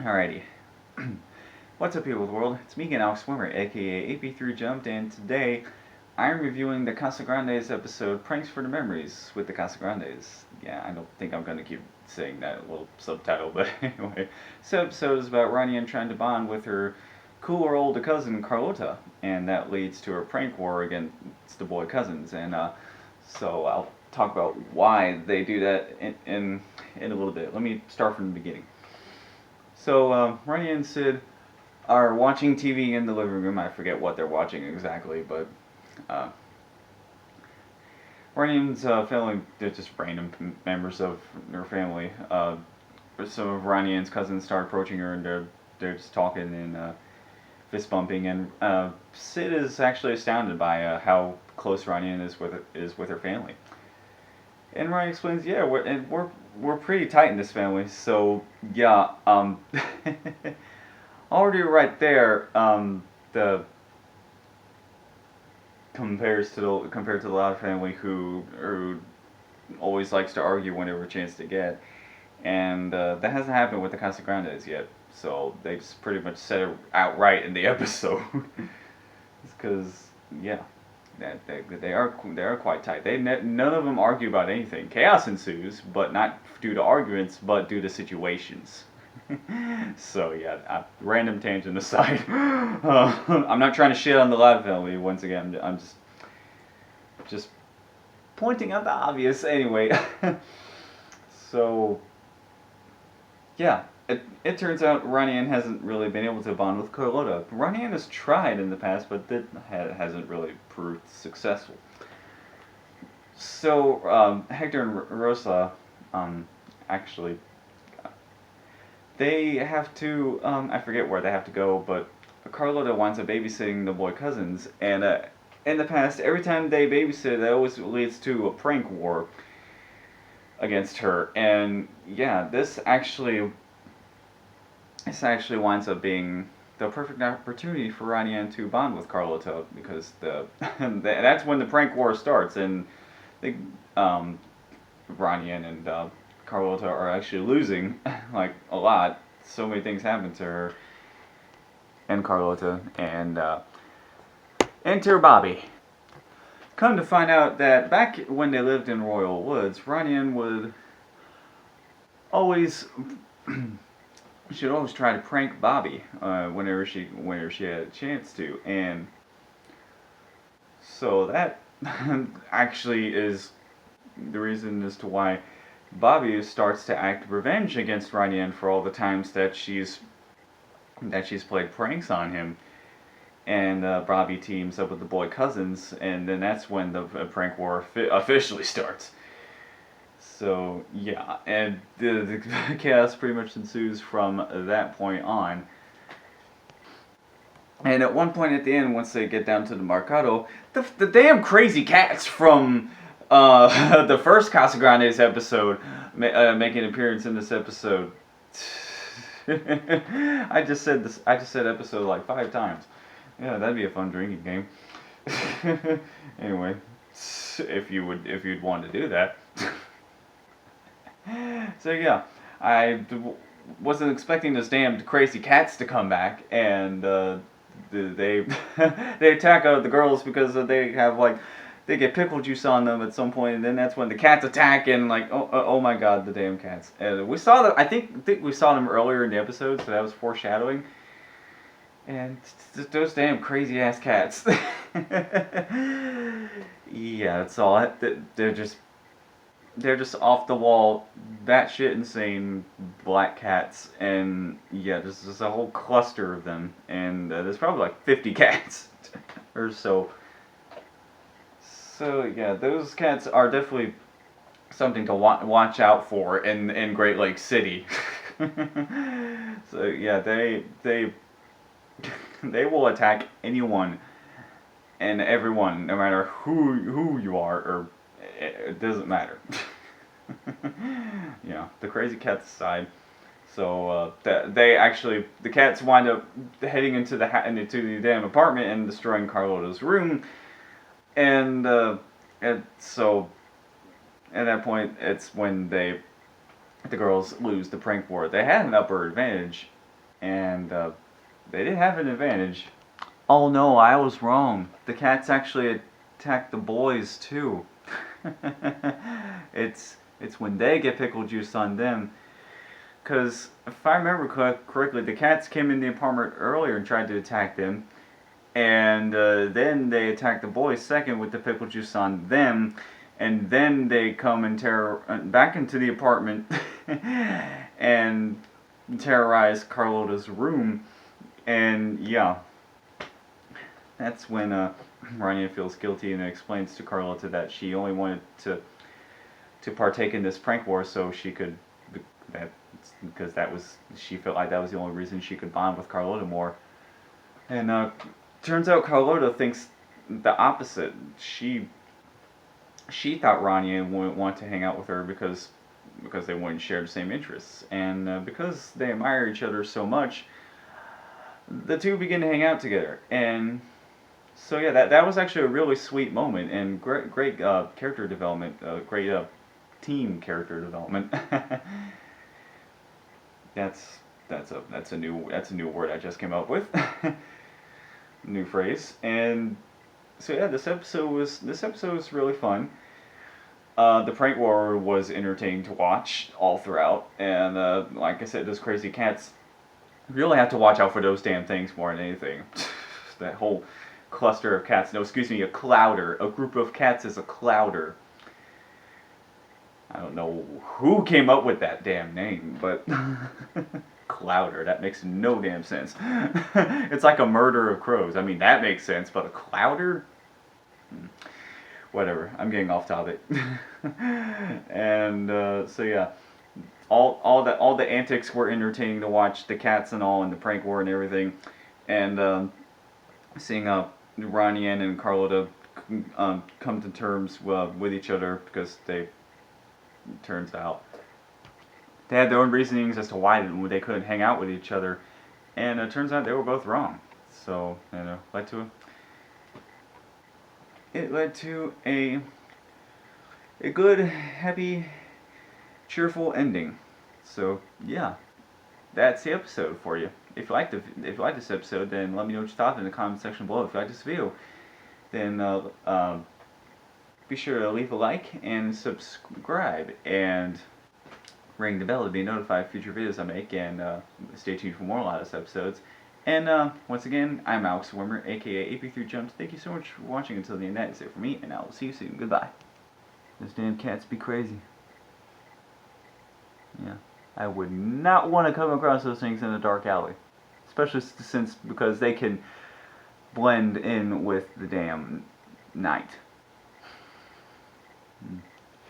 Alrighty. What's up, people of the world? It's me again, Alex Swimmer, aka AP3 Jumped, and today I'm reviewing the Casagrandes episode Pranks for the Memories with the Casagrandes. Yeah, I don't think I'm going to keep saying that little subtitle, but anyway. This episode is about Rania trying to bond with her cooler older cousin Carlota, and that leads to a prank war against the boy cousins. And so I'll talk about why they do that in a little bit. Let me start from the beginning. So Rania and Sid are watching TV in the living room. I forget what they're watching exactly, but Ranian's family, they're just random members of her family. Some of Ranian's cousins start approaching her, and they're just talking and fist bumping. And Sid is actually astounded by how close Ranian is with her family. And Ryan explains, yeah, we're pretty tight in this family, so yeah, already right there, the compared to the Loud family who always likes to argue whenever a chance to get, and that hasn't happened with the Casagrandes yet, so they just pretty much said it outright in the episode, because yeah. They are quite tight. None of them argue about anything. Chaos ensues, but not due to arguments, but due to situations. So yeah, random tangent aside, I'm not trying to shit on the Loud family. Once again, I'm just pointing out the obvious. Anyway, so yeah. It turns out Ranian hasn't really been able to bond with Carlota. Ranian has tried in the past, but that hasn't really proved successful. So Hector and Rosa, actually, they have to. I forget where they have to go, but Carlota winds up babysitting the boy cousins, and in the past, every time they babysit, that always leads to a prank war against her. And yeah, this actually winds up being the perfect opportunity for Ranian to bond with Carlota, because that's when the prank war starts, and Ranian and Carlota are actually losing like a lot. So many things happen to her and Carlota, and enter Bobby. Come to find out that back when they lived in Royal Woods, Ranian would always she'd always try to prank Bobby whenever she had a chance to, and so that actually is the reason as to why Bobby starts to act revenge against Ranian for all the times that she's played pranks on him, and Bobby teams up with the boy cousins, and then that's when the prank war officially starts. So yeah, and the chaos pretty much ensues from that point on. And at one point at the end, once they get down to the Mercado, the damn crazy cats from the first Casagrandes episode make an appearance in this episode. I just said episode like 5 times. Yeah, that'd be a fun drinking game. Anyway, if you'd want to do that. So yeah, wasn't expecting those damn crazy cats to come back, and they they attack the girls because they get pickle juice on them at some point, and then that's when the cats attack, and like oh my god, the damn cats. And we saw them. I think we saw them earlier in the episode, so that was foreshadowing. And those damn crazy ass cats. Yeah, that's all. They're just off the wall, batshit insane black cats, and yeah, there's a whole cluster of them, and there's probably like 50 cats or so. So yeah, those cats are definitely something to watch out for in Great Lake City. So yeah, they will attack anyone and everyone, no matter who you are, or it doesn't matter. Yeah, the crazy cats aside. So the cats wind up heading into the damn apartment and destroying Carlota's room, and so at that point it's when the girls lose the prank war. They had an upper advantage and they did have an advantage. Oh no, I was wrong. The cats actually attack the boys too. It's when they get pickle juice on them. Because if I remember correctly, the cats came in the apartment earlier and tried to attack them. And then they attack the boys second with the pickle juice on them. And then they come and back into the apartment and terrorize Carlotta's room. And yeah, that's when Rania feels guilty and explains to Carlotta that she only wanted to partake in this prank war so she could, because she felt like that was the only reason she could bond with Carlotta more. And turns out Carlotta thinks the opposite. She thought Rania wouldn't want to hang out with her because they wouldn't share the same interests, and because they admire each other so much, the two begin to hang out together. And so yeah, that was actually a really sweet moment and great character development, great team character development. That's a new word I just came up with. New phrase. And so yeah, this episode was really fun. The prank war was entertaining to watch all throughout, and like I said, those crazy cats, you really have to watch out for those damn things more than anything. That whole cluster of cats. No, excuse me, a clouder. A group of cats is a clouder. I don't know who came up with that damn name, but clouder, that makes no damn sense. It's like a murder of crows. I mean, that makes sense, but a clouder? Whatever, I'm getting off topic. And so yeah, all the antics were entertaining to watch, the cats and all, and the prank war and everything. And seeing Rania and Carlotta come to terms with each other, because turns out they had their own reasonings as to why they couldn't hang out with each other, and it turns out they were both wrong. So it led to a good, happy, cheerful ending. So yeah, that's the episode for you. If you like this episode, then let me know what you thought in the comment section below. If you like this video, then be sure to leave a like and subscribe and ring the bell to be notified of future videos I make, and stay tuned for more Loudest episodes. And once again, I'm Alex Wimmer, aka AP3Jumps. Thank you so much for watching until the end. That's it for me, and I will see you soon. Goodbye. Those damn cats be crazy. Yeah, I would not want to come across those things in a dark alley, especially because they can blend in with the damn night.